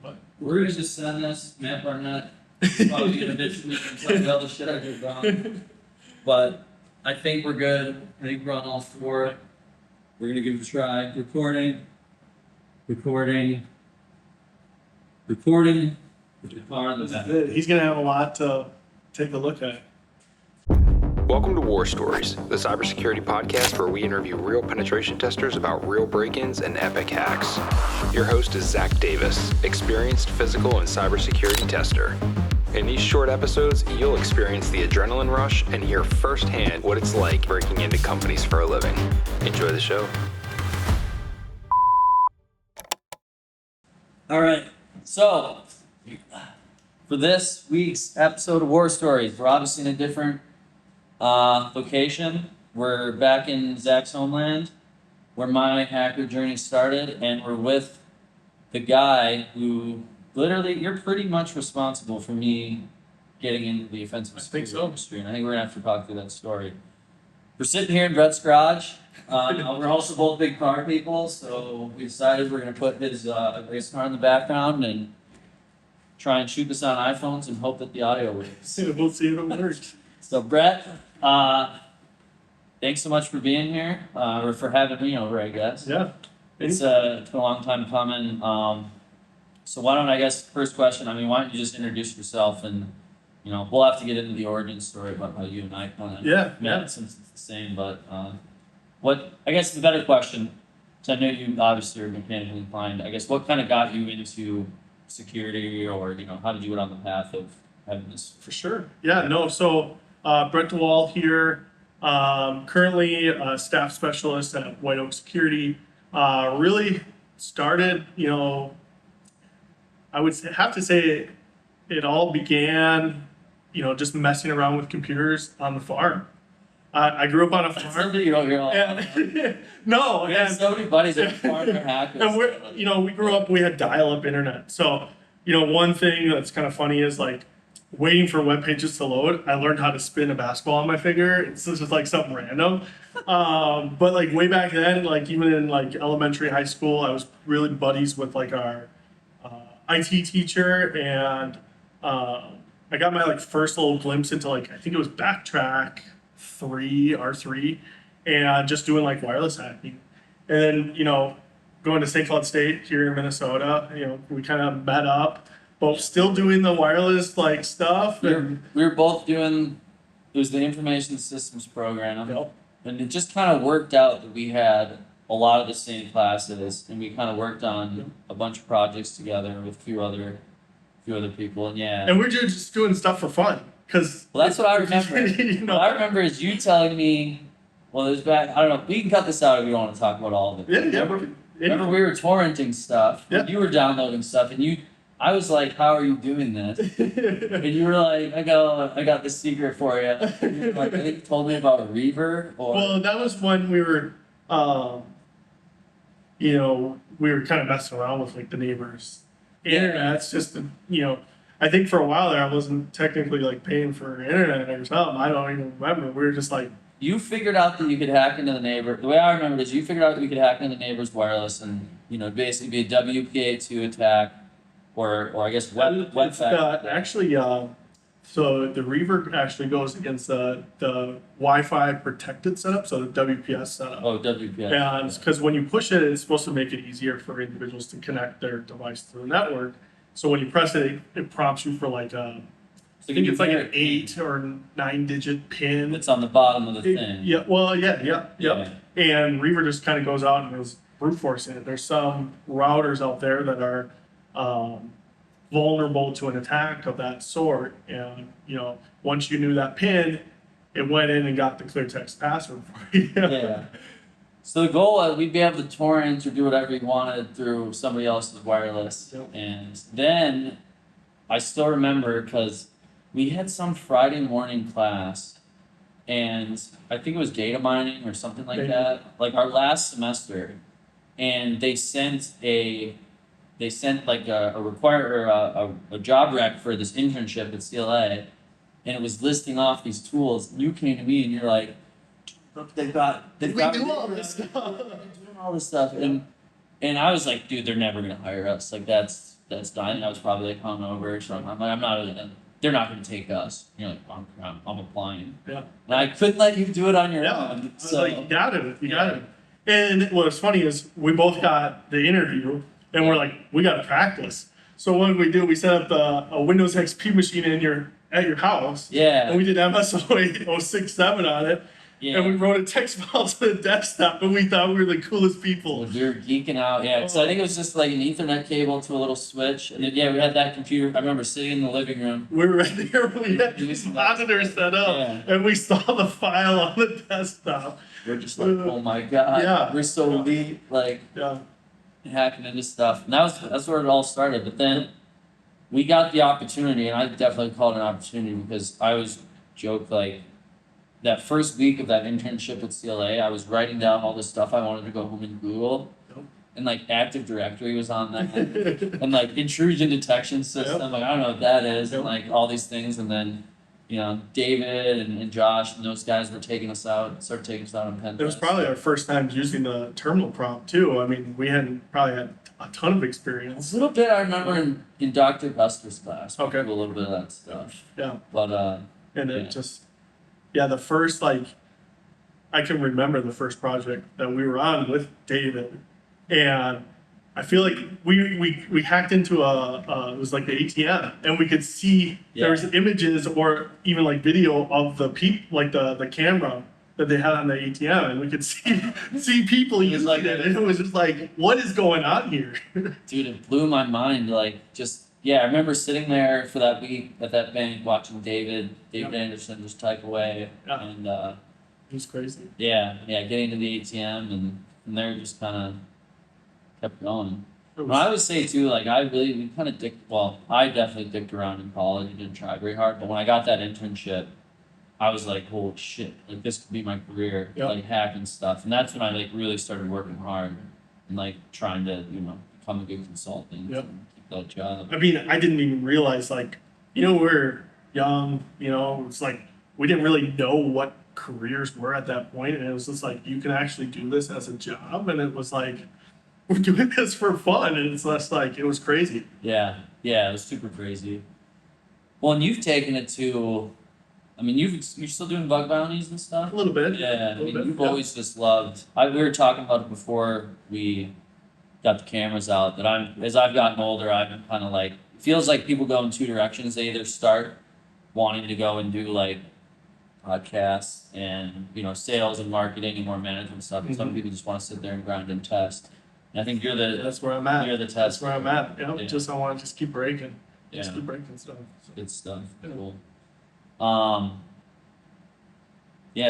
But we're gonna just send this, Matt Barnett, probably gonna bitch me and tell all the shit I did wrong. But I think we're good. I think we're on all four. We're gonna give it a try. Recording. he's gonna have a lot to take a look at. Welcome to War Stories, the cybersecurity podcast where we interview real penetration testers about real break-ins and epic hacks. Your host is Zach Davis, experienced physical and cybersecurity tester. In these short episodes, you'll experience the adrenaline rush and hear firsthand what it's like breaking into companies for a living. Enjoy the show. All right, so for this week's episode of War Stories, we're obviously in a different location. We're back in Zach's homeland, where my hacker journey started, and we're with the guy who literally, you're pretty much responsible for me getting into the offensive security industry, and I think we're gonna have to talk through that story. We're sitting here in Brett's garage. We're also both big car people, so we decided we're gonna put his race car in the background and try and shoot this on iPhones and hope that the audio works. We'll see if it works. So Brett, thanks so much for being here, or for having me over, I guess. Yeah. It's been a long time coming. So why don't I guess first question? I mean, why don't you just introduce yourself, and we'll have to get into the origin story about how you and I kind of met since it's the same. But what I guess the better question, so I know you obviously are mechanically inclined. I guess what kind of got you into security, or how did you get on the path of having this? For sure. Yeah. No. So Brett DeWall here. Currently a staff specialist at White Oak Security. Really started, I would have to say it all began, just messing around with computers on the farm. I grew up on a farm. Something you don't hear all the time. No, We have so many buddies that are farm hackers. and we grew up, we had dial-up internet. So, one thing that's kind of funny is like waiting for web pages to load. I learned how to spin a basketball on my finger. It's just like something random. But like way back then, like even in like elementary, high school, I was really buddies with like our IT teacher, and I got my like first little glimpse into like, I think it was Backtrack 3, R3, and just doing like wireless hacking. And then, going to St. Cloud State here in Minnesota, we kind of met up, both still doing the wireless like stuff. We were both doing, it was the information systems program. Yep. And it just kind of worked out that we had a lot of the same classes, and we kind of worked on a bunch of projects together with a few other people, and And we're just doing stuff for fun. Well, that's what I remember. What I remember is you telling me, well, there's back, I don't know, we can cut this out if you don't want to talk about all of it. Remember we were torrenting stuff, you were downloading stuff, and I was like, how are you doing this? And you were like, I got this secret for you. You like, I think you told me about Reaver, or... Well, that was when we were, we were kind of messing around with like the neighbors' internet's just, I think for a while there I wasn't technically like paying for internet or something. I don't even remember. We were just like... You figured out that you could hack into the neighbor. The way I remember it is you figured out that you could hack into the neighbor's wireless and, basically be a WPA2 attack, or I guess web actually, so the Reaver actually goes against the Wi-Fi protected setup, so the WPS setup. Oh, WPS. And because when you push it, it's supposed to make it easier for individuals to connect their device to the network. So when you press it, it prompts you for like I think it's like an 8 or 9 digit pin. It's on the bottom of the thing. Yeah, well, yeah. And Reaver just kind of goes out and is brute forcing it. There's some routers out there that are vulnerable to an attack of that sort. And, once you knew that pin, it went in and got the clear text password for you. Yeah. So the goal was we'd be able to torrent or do whatever you wanted through somebody else's wireless. Yep. And then I still remember because we had some Friday morning class, and I think it was data mining or something like that, like our last semester, and they sent like a job rec for this internship at CLA, and it was listing off these tools. You came to me and you're like, look, they've got all this stuff. and I was like, dude, they're never gonna hire us. Like that's that's dying. I was probably like hungover, so I'm like, I'm not really, they're not going to take us. You're like, I'm applying. Yeah. And I couldn't let you do it on your Yeah. own. I was So like, you got it. And what was funny is we both got the interview and we're like, we got to practice. So what did we do? We set up a Windows XP machine at your house. yeah, And we did MSO 067 on it. yeah. And we wrote a text file to the desktop and we thought we were the coolest people. We were geeking out, yeah. So I think it was just like an Ethernet cable to a little switch, and then yeah, we had that computer. I remember sitting in the living room. We were right there. We had these monitors set up, Yeah. and we saw the file on the desktop. We're just like, oh my god, Yeah. we're so elite, like Yeah, hacking into stuff. And that's where it all started. But then we got the opportunity, and I definitely called it an opportunity because I was joked like that first week of that internship at CLA, I was writing down all the stuff I wanted to go home and Google. Yep. And like Active Directory was on that. And like intrusion detection system, Yep. like I don't know what that is, and Yep. like all these things. And then, you know, David and Josh and those guys were taking us out, started taking us out on pen it was tests. probably our first time using the terminal prompt too. I mean, we hadn't probably had a ton of A experience. little bit I remember in Dr. Buster's class. We Okay. do a little bit of that stuff. Yeah, But and Yeah. it just, the first I can remember the first project that we were on with David, and I feel like we hacked into it was like the ATM, and we could see there was images or even like video of the like the camera that they had on the ATM, and we could see people It was using like it, and it was just like, what is going on here? dude, it blew my mind. Like, just I remember sitting there for that week at that bank watching David Anderson just type away, Yeah. and It was crazy. getting to the ATM, and from there just kind of kept going. It Well, I was, would say too, like we kind of I definitely dicked around in college and didn't try very hard, but when I got that internship, I was like, holy shit, like this could be my career, Yep. like hacking stuff, and that's when I like really started working hard and like trying to become a good consultant Yep. and keep that job. I mean, I didn't even realize we're young, it's like we didn't really know what careers were at that point, and it was just like you can actually do this as a job, and it was like we're doing this for fun, and it's less like it was crazy. Yeah, it was super crazy. Well, and you've taken it to, I mean, you're still doing bug bounties and stuff. A little bit. Yeah, I A mean, little bit, you've yeah. always just loved. We were talking about it before we got the cameras out. That as I've gotten older, I've been kind of like, it feels like people go in two directions. They either start wanting to go and do like podcasts and sales and marketing and more management stuff. And some Mhm. people just want to sit there and grind and test. And I think you're the That's where I'm at. you're the That's test. where I'm at. Yeah. Just I want to just keep breaking. Just Yeah. keep breaking stuff. Good stuff. Yeah. Cool.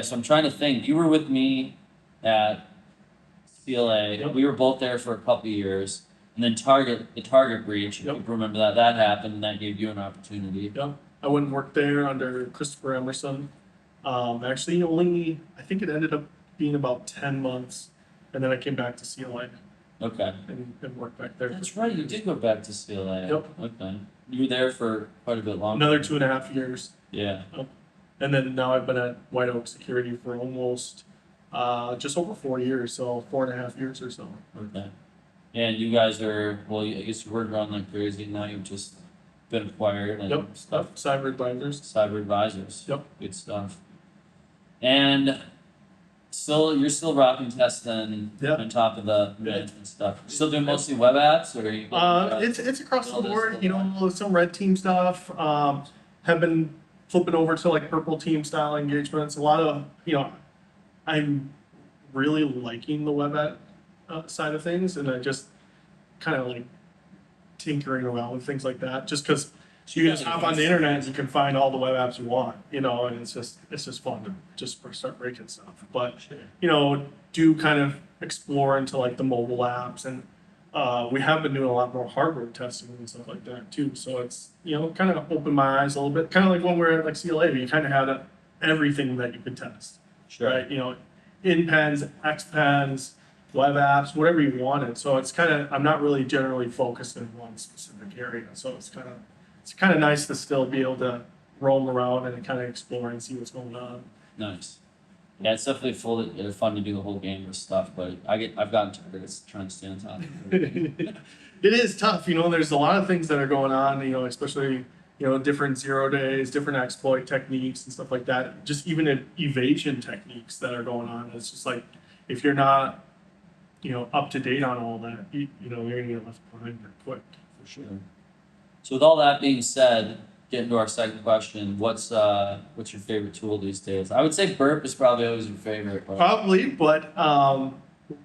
So I'm trying to think. You were with me at CLA. Yep. We were both there for a couple of years. And then the Target breach, if Yep. you remember that happened, and that gave you an opportunity. Yep. I went and worked there under Christopher Emerson. Actually, I think it ended up being about 10 months, and then I came back to CLA Okay. and worked back there. That's right, you did go back to CLA. Yep. Okay. You were there for quite a bit longer. Another 2.5 years. Yeah. And then now I've been at White Oak Security for almost just over 4 years, so 4.5 years or so. Okay. And you guys are, I guess you were growing like crazy, now you've just been acquired and Yep. stuff. CyberAdvisors. CyberAdvisors. Yep. Good stuff. And you're still rocking testing Yeah. on top of the management stuff. Still doing mostly web apps, or are you? It's across the All this board, stuff. some red team stuff. Have been flipping over to like purple team style engagements. A lot of, I'm really liking the web app side of things, and I just kind of like tinkering around with things like that, just because you can just hop on the internet and you can find all the web apps you want, and it's just fun to just start breaking stuff. But do kind of explore into like the mobile apps, and we have been doing a lot more hardware testing and stuff like that too. So it's kind of opened my eyes a little bit, kind of like when we were at like CLA, you kind of had everything that you could test, Sure. right? In pens, X pens, web apps, whatever you wanted. So it's kind of, I'm not really generally focused in one specific area. So it's kind of nice to still be able to roam around and kind of explore and see what's going on. Nice. Yeah, it's definitely fun to do the whole game of stuff, but I've gotten tired of trying to stay on top of it. It is tough, there's a lot of things that are going on, especially, different 0 days, different exploit techniques and stuff like that. Just even evasion techniques that are going on. It's just like, if you're not, up to date on all that, you're gonna get left behind quick. For sure. So with all that being said, getting to our second question, what's your favorite tool these days? I would say Burp is probably always your favorite. But... Probably, but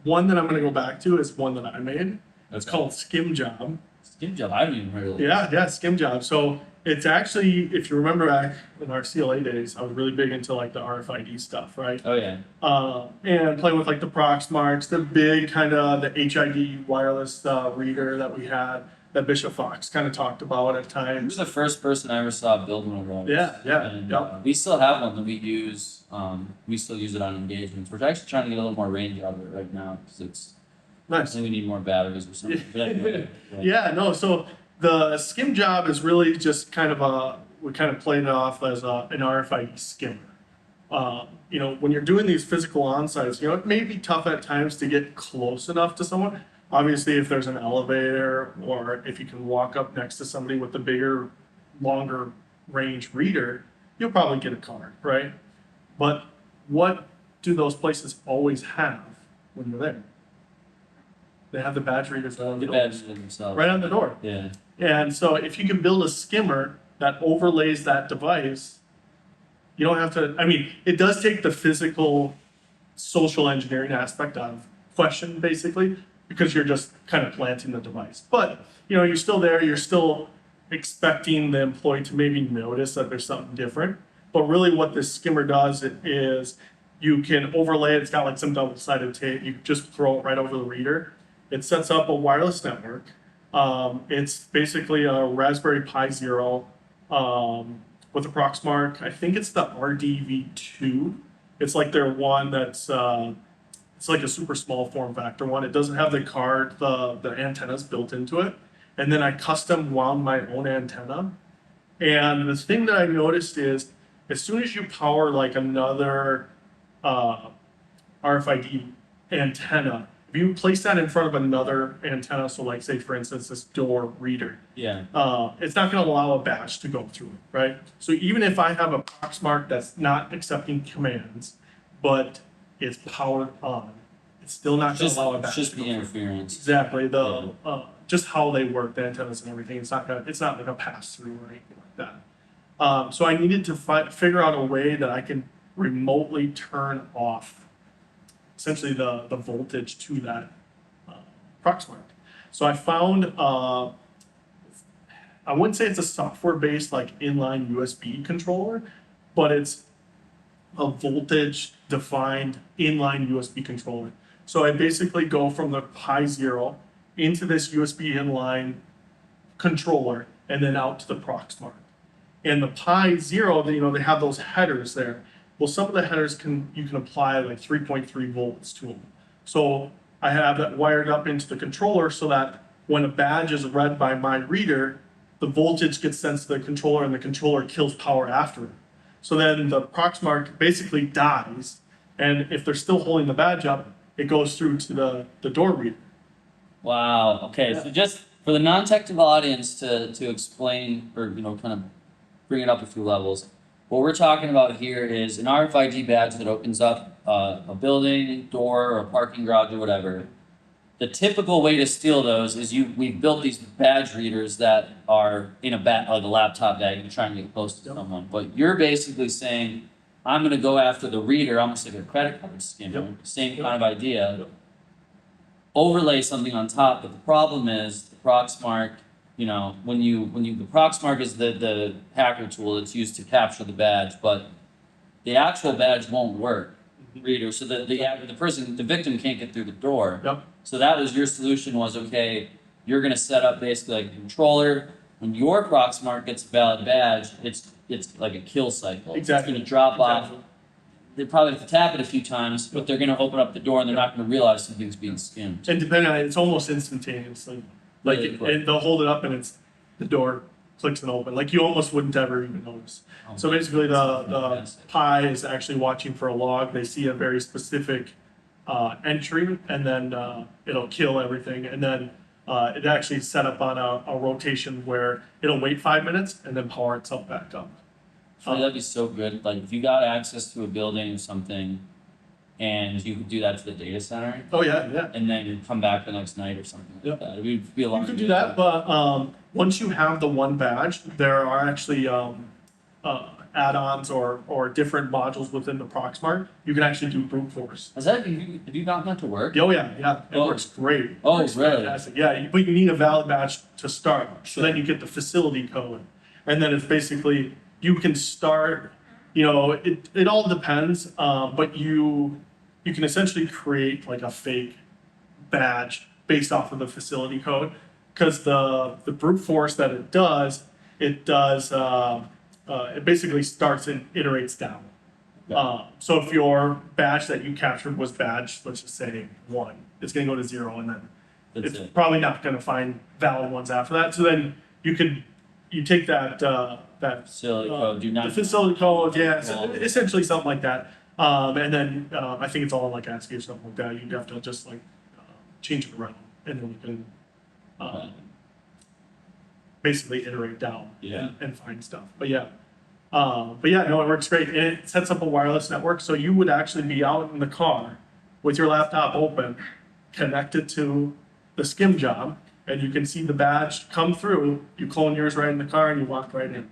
one that I'm gonna go back to is one that I made. It's called SkimJob. SkimJob, I haven't even heard of it. Yeah, SkimJob. So it's actually, if you remember back in our CLA days, I was really big into like the RFID stuff, right? Oh yeah. And playing with like the Proxmarks, the big kind of the HID wireless reader that we had, that Bishop Fox kind of talked about at He times. was the first person I ever saw build one of those. Yeah. And, we still have one that we use. We still use it on engagements. We're actually trying to get a little more range out of it right now because it's. I Nice. think we need more batteries or something. But anyway, Yeah, no, so the SkimJob is really just kind of we kind of played it off as an RFID skimmer. When you're doing these physical onsites, it may be tough at times to get close enough to someone. Obviously, if there's an elevator or if you can walk up next to somebody with a bigger, longer range reader, you'll probably get a card, right? But what do those places always have when you're there? They have the badge readers on the badges doors, themselves. right on the door. Yeah. And so if you can build a skimmer that overlays that device, you don't have to, it does take the physical social engineering aspect out of question, basically, because you're just kind of planting the device. But, you're still there, you're still expecting the employee to maybe notice that there's something different. But really what this skimmer does is you can overlay it. It's got like some double-sided tape. You just throw it right over the reader. It sets up a wireless network. It's basically a Raspberry Pi Zero with a Proxmark. I think it's the RDV2. It's like their one that's it's like a super small form factor one. It doesn't have the card, the antennas built into it. And then I custom wound my own antenna. And the thing that I noticed is as soon as you power like another RFID antenna, if you place that in front of another antenna, so like say for instance this door reader, Yeah. it's not going to allow a badge to go through it, right? So even if I have a Proxmark that's not accepting commands, but it's powered on, it's still not going to allow a badge. It's just to the go through. interference. Exactly. Just how they work, the antennas and everything. It's not like a pass through or anything like that. So I needed to figure out a way that I can remotely turn off essentially the voltage to that Proxmark. So I found, I wouldn't say it's a software-based like inline USB controller, but it's a voltage-defined inline USB controller. So I basically go from the Pi Zero into this USB inline controller and then out to the Proxmark. And the Pi Zero, they have those headers there. Well, some of the headers you can apply like 3.3 volts to them. So I have that wired up into the controller so that when a badge is read by my reader, the voltage gets sent to the controller and the controller kills power after it. So then the Proxmark basically dies, and if they're still holding the badge up, it goes through to the door reader. Wow. Okay. Yeah. So just for the non-technical audience to explain or kind of bring it up a few levels, what we're talking about here is an RFID badge that opens up a building door or a parking garage or whatever. The typical way to steal those is we've built these badge readers that are in like a laptop bag and trying to get close to someone. But you're basically saying, I'm going to go after the reader, almost like a credit card skimmer, same kind of idea. Overlay something on top, but the problem is the Proxmark. The Proxmark is the hacker tool that's used to capture the badge, but the actual badge won't work. Reader, so the victim can't get through the door. Yep. So that was your solution was, okay, you're going to set up basically like a controller. When your Proxmark gets a valid badge, it's like a kill cycle. Exactly. It's going to drop off. They probably have to tap it a few times, but they're going to open up the door and they're not going to realize something's being skimmed. And depending on it, it's almost instantaneously. Like Really quick. they'll hold it up and it's the door clicks and open. Like you almost wouldn't ever even notice. Oh, So basically the fantastic. Pi is actually watching for a log. They see a very specific entry, and then it'll kill everything. And then it actually set up on a rotation where it'll wait 5 minutes and then power itself back up. That'd be so good. Like if you got access to a building or something, and you could do that to the data center, Oh yeah, yeah. and then you come back the next night or something like Yep. that. It would be a lot. You could do that, but once you have the one badge, there are actually add-ons or different modules within the Proxmart. You can actually do brute force. Have you gotten that to work? Oh yeah, yeah, it Oh. works great. It Oh, works really? Fantastic. Yeah, but you need a valid badge to start. So Sure. then you get the facility code, and then it's basically you can start. You know, it all depends, but you can essentially create like a fake badge based off of the facility code, because the brute force that it does it basically starts and iterates down. So if your badge that you captured was badge, let's just say 1, it's going to go to 0, and then That's it's it. probably not going to find valid ones after that. So then you take that Facility code. Do not. the facility code, yeah, Well- essentially something like that. And then I think it's all in like ASCII or something like that. You'd have to just like change it around, and then you can basically iterate down Yeah. and find stuff. But yeah, no, it works great. And it sets up a wireless network, so you would actually be out in the car with your laptop open, connected to the SkimJob, and you can see the badge come through. You clone yours right in the car, and you walk right in.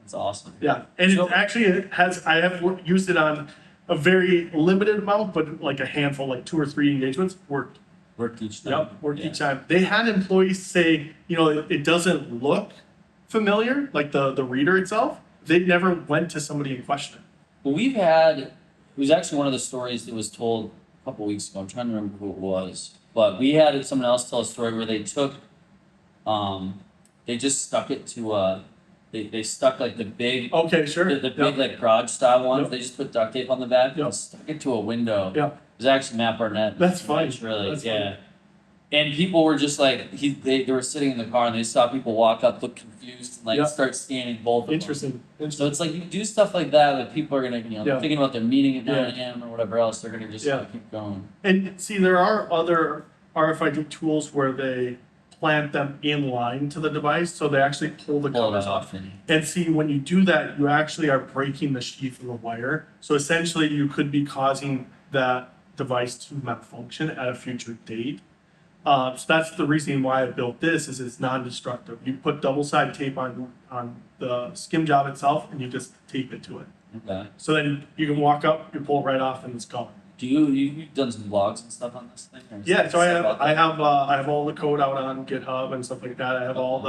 That's awesome. Yeah, and So- it has. I have used it on a very limited amount, but like a handful, like 2 or 3 engagements worked. Worked each time. Yep, worked Yeah. each time. They had employees say, it doesn't look familiar, like the reader itself. They never went to somebody and questioned it. Well, it was actually one of the stories that was told a couple weeks ago. I'm trying to remember who it was, but we had someone else tell a story where they took, they just stuck it to they stuck like the big, Okay, sure. the big Yep. like garage style ones. Yep. They just put duct tape on the back Yep. and stuck it to a window. Yep. It was actually Matt Barnett. That's funny. Really, That's yeah. funny. And people were just like they were sitting in the car and they saw people walk up, look confused, and like Yep. start scanning both of them. Interesting. So it's like you do stuff like that people are gonna, they're Yeah. thinking about their meeting at 9 Yeah. a.m. or whatever else, they're gonna just Yeah. keep going. And see, there are other RFID tools where they plant them in line to the device, so they actually pull the Pull it covers off. off and And see, when you do that, you actually are breaking the sheath of the wire. So essentially, you could be causing that device to malfunction at a future date. So that's the reason why I built this, is it's non-destructive. You put double-sided tape on the SkimJob itself, and you just tape it to it. okay. So then you can walk up, you pull it right off, and it's gone. Do you've done some vlogs and stuff on this thing? Or is Yeah, it so I stuff have out I there? have I have all the code out on GitHub and stuff like that. I have all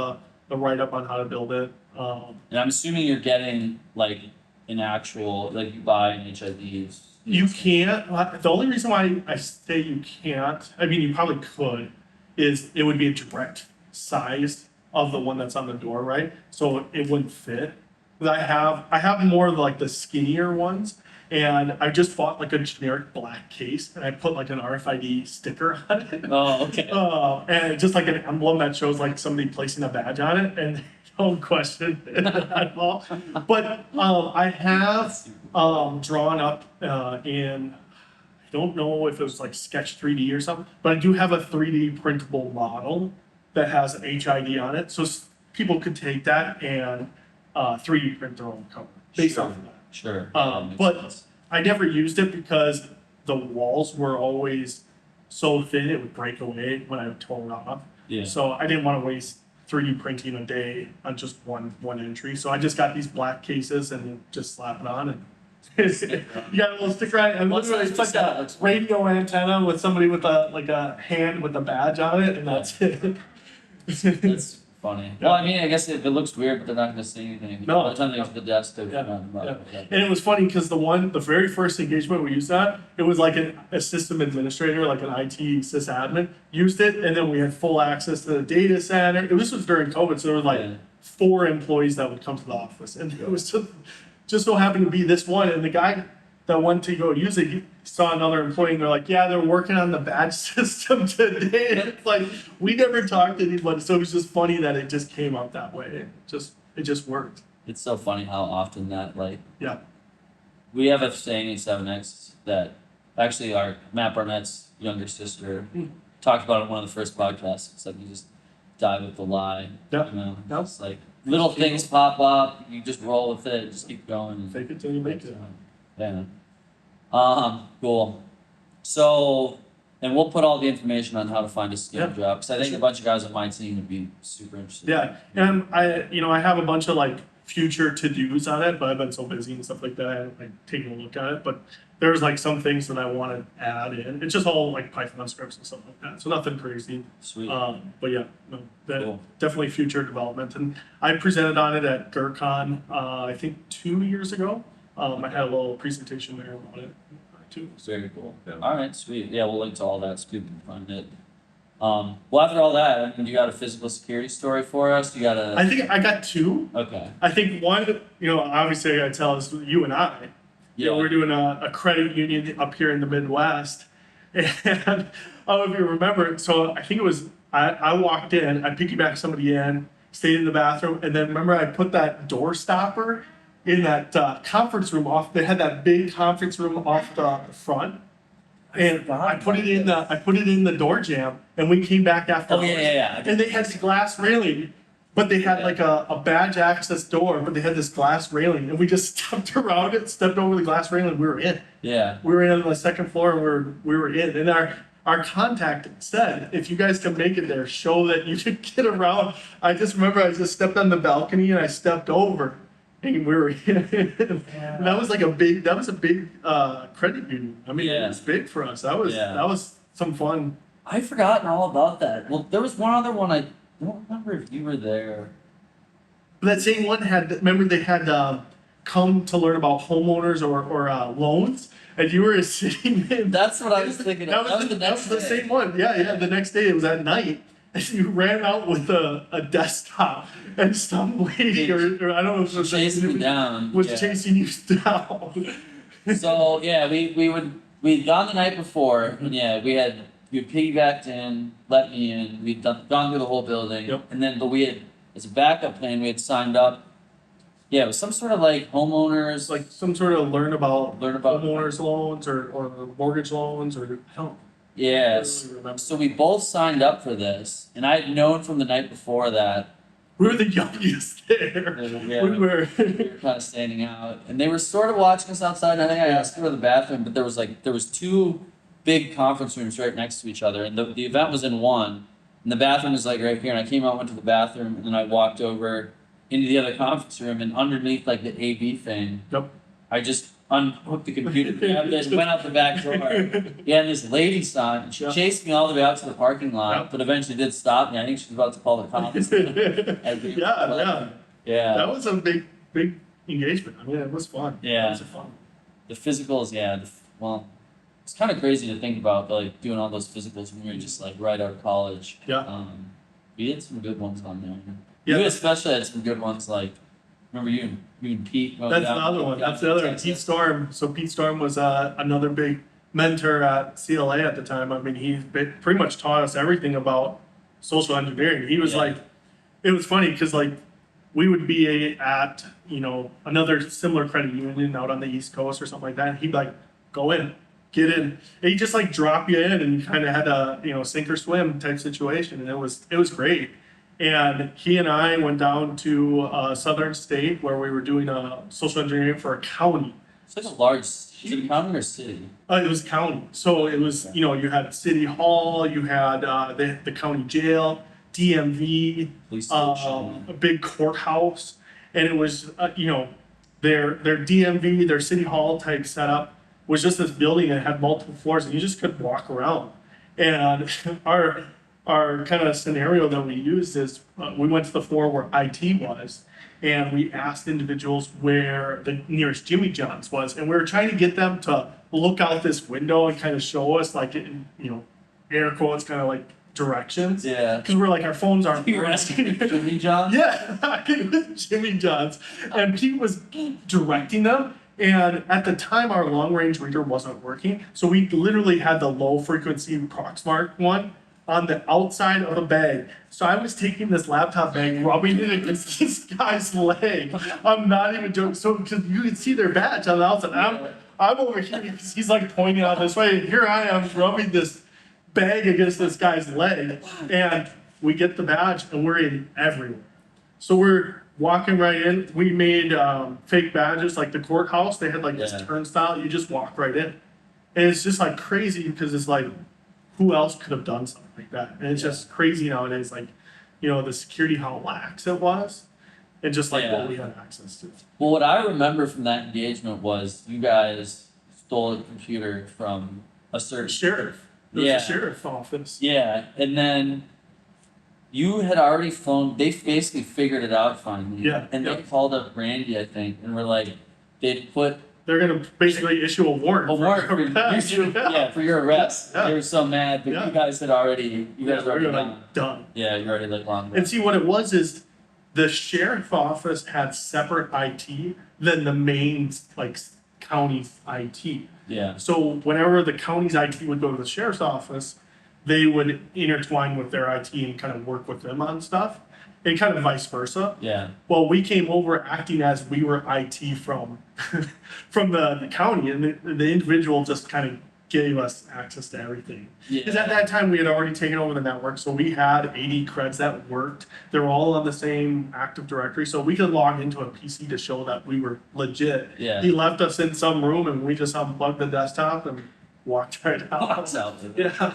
the write-up on how to build it. And I'm assuming you're getting like an actual, like you buy an HID. You can't. The only reason why I say you can't, I mean, you probably could, is it would be a direct size of the one that's on the door, right? So it wouldn't fit. But I have more of like the skinnier ones, and I just bought like a generic black case, and I put like an RFID sticker on it. Oh, okay. And just like an emblem that shows like somebody placing a badge on it, and don't question it at all. But I have drawn up in, I don't know if it was like Sketch 3D or something, but I do have a 3D printable model that has an HID on it, so people could take that and 3D print their own cover based Sure. off of that. Sure. Makes But sense. I never used it because the walls were always so thin it would break away when I tore it off. Yeah. So I didn't want to waste 3D printing a day on just one entry. So I just got these black cases and just slap it on, and you got a little sticker on it, and What's literally that? it's like a Looks- radio antenna with somebody with a hand with a badge on it, and that's it. That's funny. Well, I mean, I guess if it looks weird, but they're not gonna say anything. No. By the time they get to the desk, they're Yeah, not yeah. yeah. And it was funny because the very first engagement we used that, it was like a system administrator, like an IT sysadmin, used it, and then we had full access to the data center. This was during COVID, so there was like Yeah. 4 employees that would come to the office, and it was just so happened to be this one, and the that went to go use it, he saw another employee and they're like, yeah, they're working on the badge system today. And it's like, we never talked to anybody. So it was just funny that it just came out that way. It just worked. It's so funny how often that, like, Yeah. we have a saying in SEVNX that actually our Matt Barnett's younger sister talked about in one of the first podcasts. It's like you just die with the lie. Yep. You know, Yep. it's like little things pop up, you just roll with it, just keep going. Fake it till you make it. Yeah. Cool. So, and we'll put all the information on how to find a SkimJob because I think a bunch of guys on my team would be super interested. Yeah. And I have a bunch of like future to-dos on it, but I've been so busy and stuff like that, I haven't like taken a look at it. But there's like some things that I want to add in. It's just all like Python scripts and stuff like that. So nothing crazy. Sweet. But yeah, no, that Cool. definitely future development. And I presented on it at GERCon, I think 2 years ago. I had a little presentation there about it too. Very cool. Yeah. All right, sweet. Yeah, we'll link to all that so people can find it. Well, after all that, I mean, you got a physical security story for us? You got a... I think I got 2. Okay. I think one, obviously I gotta tell is you and I. Yeah. We're doing a credit union up here in the Midwest. And I don't know if you remember, so I think it was, I walked in, I piggybacked somebody in, stayed in the bathroom, and then remember I put that door stopper in that conference room off, they had that big conference room off the front. And I put it in the door jamb, and we came back after. Oh, yeah. And they had the glass railing, but they had like a badge access door, but they had this glass railing, and we just stepped around it, stepped over the glass railing, we were in. Yeah. We were in on the second floor, and we were in. And our contact said, if you guys can make it there, show that you can get around. I just remember I just stepped on the balcony and I stepped over. And we were in. And that was a big credit union. I mean, Yeah. it was big for us. That was some fun. I've forgotten all about that. Well, there was one other one, I don't remember if you were there. But that same one remember they had come to learn about homeowners or loans, and you were sitting in. That's what I was thinking of. That was the same one. Yeah. The next day, it was at night. And you ran out with a desktop, and some lady, or I don't know if it was Chasing me down. was Yeah. chasing you down. So yeah, we'd gone the night before, and yeah, we piggybacked in, let me in, we'd gone through the whole building, Yep. and then we had, as a backup plan, we had signed up. Yeah, it was some sort of like homeowners, Like some sort of learn about homeowners. homeowners loans or mortgage loans or I don't Yes. really remember. So we both signed up for this, and I had known from the night before that We were the youngest there. Yeah. We were. we were kind of standing out, and they were sort of watching us outside. I think I asked to go to the bathroom, but there was 2 big conference rooms right next to each other, and the event was in one, and the bathroom was like right here. And I came out, went to the bathroom, and then I walked over into the other conference room, and underneath like the AV thing, Yep. I just unhooked the computer, grabbed it, and went out the back door. Yeah, and this lady saw it, and she Yep. chased me all the way out to the parking lot, Yep. but eventually did stop me. I think she was about to call the cops. Yeah. Yeah. That was a big engagement. I mean, it was fun. Yeah. It was fun. The physicals, yeah. Well, it's kind of crazy to think about, like doing all those physicals when we were just like right out of college. Yeah. We had some good ones on there. Yeah. You especially had some good ones. Like, remember you and Pete? That's the other one. That's the other one. Pete Storm. So Pete Storm was another big mentor at CLA at the time. I mean, he pretty much taught us everything about social engineering. He was Yeah. it was funny because we would be at another similar credit union out on the East Coast or something like that. And he'd go in, get in. And he'd just drop you in, and you kind of had a sink or swim type situation, and it was great. And he and I went down to Southern State where we were doing social engineering for a county. It's like a large county or city. It was county. So it was, you had City Hall, you had the county jail, DMV, Police station. a big courthouse. And it was, their DMV, their City Hall type setup was just this building that had multiple floors, and you just could walk around. And our kind of scenario that we used is we went to the floor where IT was, and we asked individuals where the nearest Jimmy John's was, and we were trying to get them to look out this window and kind of show us air quotes kind of directions. Yeah. Because we're our phones aren't You were asking Jimmy John? yeah, it was Jimmy John's, and Pete was directing them, And at the time, our long range reader wasn't working. So we literally had the low frequency Proxmark one on the outside of a bag. So I was taking this laptop bag, rubbing it against this guy's leg. I'm not even joking. So because you can see their badge on the outside. I'm over here because he's like pointing out this way. And here I am rubbing this bag against this guy's leg. And we get the badge and we're in everywhere. So we're walking right in. We made fake badges like the courthouse. They had like this turnstile. You just walk right in. And it's just like crazy because it's like, who else could have done something like that? And it's just crazy nowadays, like, the security, how lax it was. And just like what we had access to. Well, what I remember from that engagement was you guys stole a computer from a certain Sheriff. It was the sheriff office. Yeah, and then you had already flown. They basically figured it out finally. Yeah. And they called up Randy, I think, and were like, they'd put They're gonna basically issue a warrant. a warrant for for your arrest. Yeah. They were so mad, but you guys had already we were already like, done. Yeah, you already like long. And see what it was is the sheriff office had separate IT than the main like county's IT. Yeah. So whenever the county's IT would go to the sheriff's office, they would intertwine with their IT and kind of work with them on stuff, and kind of vice versa. Yeah. Well, we came over acting as we were IT from from the county, and the individual just kind of gave us access to everything. Because at that time we had already taken over the network, so we had 80 creds that worked. They were all on the same Active Directory, so we could log into a PC to show that we were legit. Yeah. He left us in some room, and we just unplugged the desktop and walked right out. Walks out. Yeah.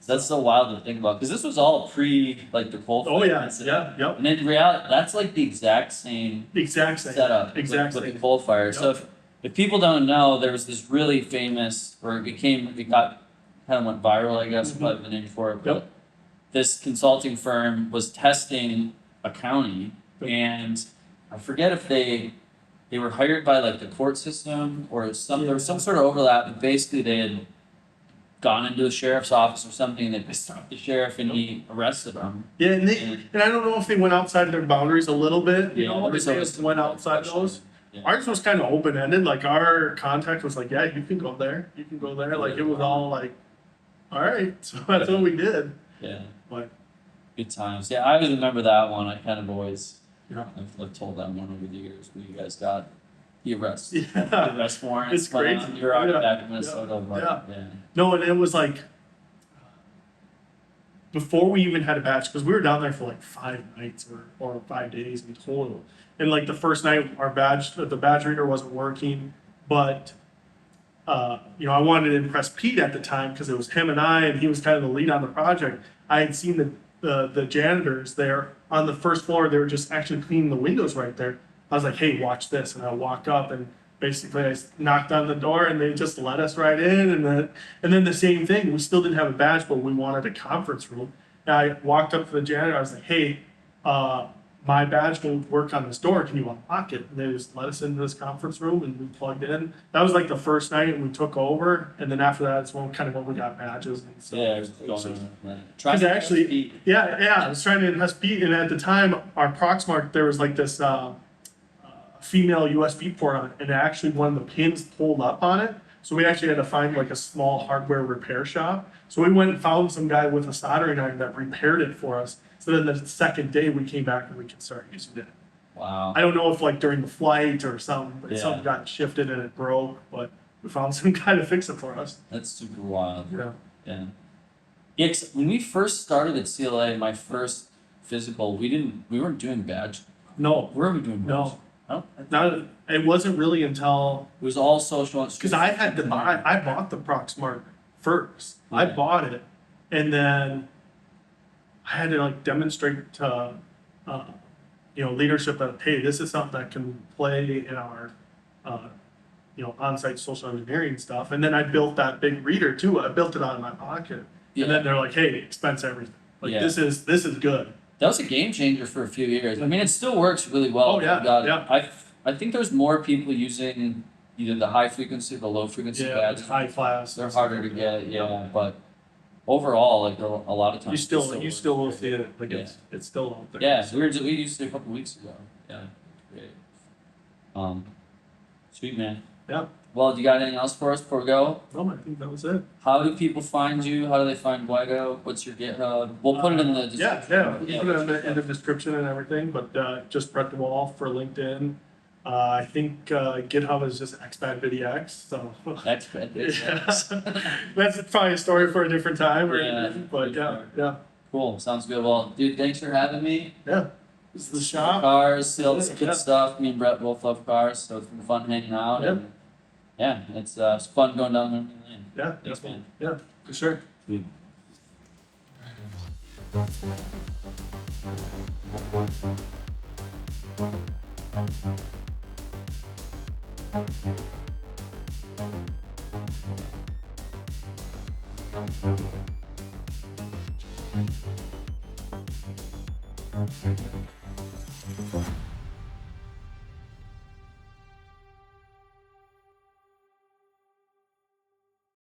That's so wild to think about because this was all pre like the cold. Oh yeah. Incident. Yeah. Yep. And in reality, that's like the exact same The exact same setup Exact with same. the cold fire. Yep. So if people don't know, there was this really famous, or it got kind of went viral, I guess, probably the name for it. But this consulting firm was testing a county, and I forget if they were hired by like the court system or some there was some sort of overlap. But basically, they had gone into the sheriff's office or something, and they pissed off the sheriff, and he arrested them. Yeah, and I don't know if they went outside their boundaries a little bit. You know, there they was just went outside those. Yeah. Ours was kind of open ended. Like our contact was like, "Yeah, you can go there. You can go there." Like it was all like, "All right." So that's what we did. Yeah. But Good times. Yeah, I always remember that one. I kind of always, yeah, I've told that one over the years when you guys got the arrest. The yeah. arrest warrant. It's crazy. You're already Yeah. back in Minnesota. But yeah. No, and it was like before we even had a batch, because we were down there for like 5 nights or 5 days in total. And like the first night, the badge reader wasn't working, but I wanted to impress Pete at the time because it was him and I, and he was kind of the lead on the project. I had seen the janitors there on the first floor. They were just actually cleaning the windows right there. I was like, "Hey, watch this!" And I walked up, and basically I knocked on the door, and they just let us right in. And then the same thing. We still didn't have a badge, but we wanted a conference room. And I walked up to the janitor. I was like, "Hey, my badge won't work on this door. Can you unlock it?" And they just let us into this conference room, and we plugged in. That was like the first night we took over, and then after that, it's when we got badges and stuff. Yeah, it was going on. Because actually, I was trying to invest Pete, and at the time, our Proxmark, there was like this female USB port on it, and actually one of the pins pulled up on it. So we actually had to find like a small hardware repair shop. So we went and found some guy with a soldering iron that repaired it for us. So then the second day we came back and we could start using it. Wow. I don't know if like during the flight or something, but Yeah. something got shifted and it broke, but we found some guy to fix it for us. That's super wild. Yeah. Yeah. Yeah, 'cause when we first started at CLA, my first physical, we weren't doing badge. No, Where were we doing badge? no, Oh, it wasn't really until it was all social. because I bought the Proxmark first. I Yeah. bought it, and then I had to like demonstrate to leadership that, hey, this is something that can play in our on-site social engineering stuff. And then I built that big reader too. I built it out of my pocket. Yeah. And then they're like, hey, expense everything. Like Yeah. this is good. That was a game changer for a few years. I mean, it still works really well. Oh, yeah, You got it. yeah. I think there's more people using either the high frequency or the low frequency Yeah, badges. it's high class. They're harder to get, yeah. But overall, like a lot of times, You still will see it. Like Yeah. it's still out there. Yeah, we used it a couple weeks ago. Yeah, great. Sweet, man. Yeah. Well, do you got anything else for us before we go? No, I think that was it. How do people find you? How do they find Wego? What's your GitHub? We'll put it in the description. Yeah. Put it in the description and everything, but just Brett DeWall for LinkedIn. I think GitHub is just xbadvidx, so. Yeah. That's probably a story for a different time, but sure. yeah. Cool. Sounds good. Well, dude, thanks for having me. Yeah. This is the shop. Cars, sales, Yeah, good yeah. stuff. Me and Brett both love cars, so it's been fun hanging out. Yeah. And yeah, it's fun going down memory lane. Yeah, Thanks, definitely. man. Yeah, for sure. Sweet. Thank you.